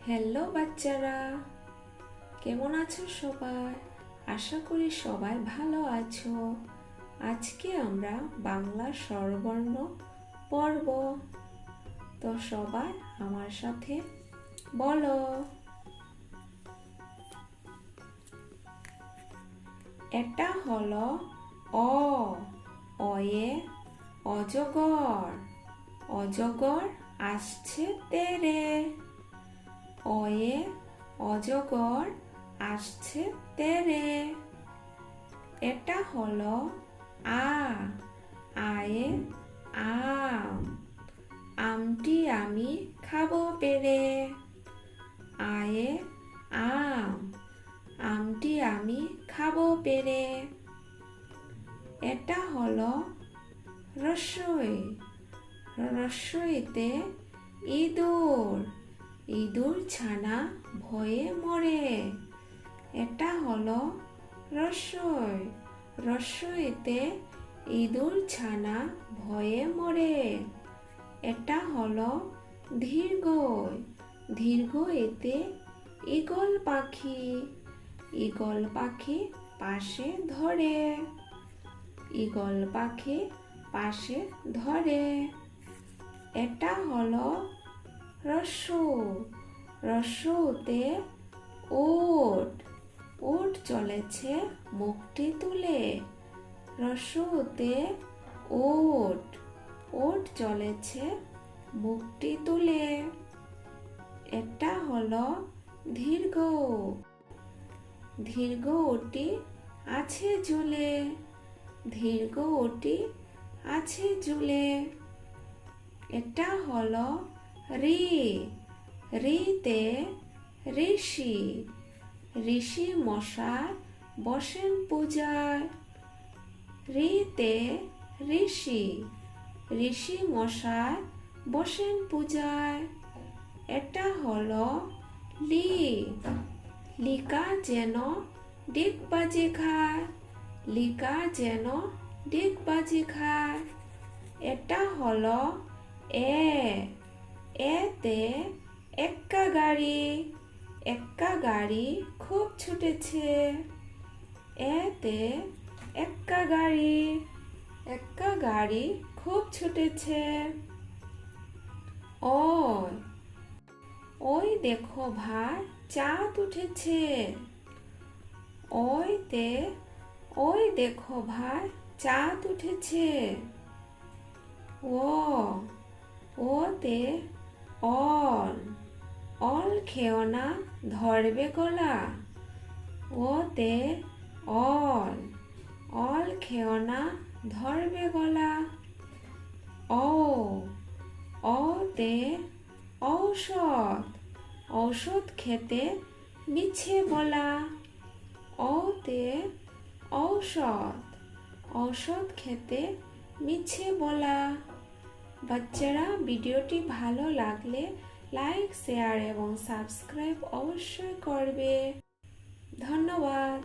Hello বাচ্চারা, কেমন আছো সবাই? আশা করি সবাই ভালো আছো। আজকে আমরা বাংলা স্বরবর্ণ পড়ব। তো সবাই আমার সাথে বলো। এটা হলো অ। অয়ে অজগর। অজগর আসছে তেরে। অয়ে অজগর আসছে তেরে। এটা হলো আ। আয়ে আম। আমটি আমি খাবো পেরে। আয়ে আম। আমটি আমি খাবো পেরে। এটা হলো রসই। রসইতে ইঁদুর। ইঁদুর ছানা ভয়ে মরে। এটা হলো রসই। রসইতে ইঁদুর ছানা ভয়ে মরে। এটা হলো দীর্ঘই। দীর্ঘইতে ঈগল পাখি। ঈগল পাখি পাশে ধরে। ঈগল পাখি পাশে ধরে। এটা হলো রস্যু। রস্যুতে উট। উট চলেছে মুখটি তুলে। রস্যুতে উট। উট চলেছে মুখটি তুলে। এটা হলো দীর্ঘ। দীর্ঘটি আছে ঝুলে। দীর্ঘটি আছে ঝুলে। এটা হলো ঋ। ঋতে ঋষি। ঋষি মশাই বসেন পূজায়। ঋতে ঋষি। ঋষি মশাই বসেন পূজায়। এটা হলো লি। লিকা যেন ডিগবাজি খায়। লিকা যেন ডিগবাজি খায়। এটা হলো এ। এতে এক্কা গাড়ি। এক্কা গাড়ি খুব ছুটেছে। এতে এক্কা গাড়ি। এক্কা গাড়ি খুব ছুটেছে। ওই। ওই দেখো ভাই, চাঁদ উঠেছে। ওই দেখো ভাই, চাঁদ উঠেছে। ও। ওতে অল। অল খেও না, ধরবে গলা। ওতে অল। অল খেও না, ধরবে গলা। ও। ওতে ঔষধ। ঔষধ খেতে মিছে বলা। ওতে ঔষধ। ঔষধ খেতে মিছে বলা। বাচ্চারা, ভিডিওটি ভালো লাগলে লাইক, শেয়ার এবং সাবস্ক্রাইব অবশ্যই করবে। ধন্যবাদ।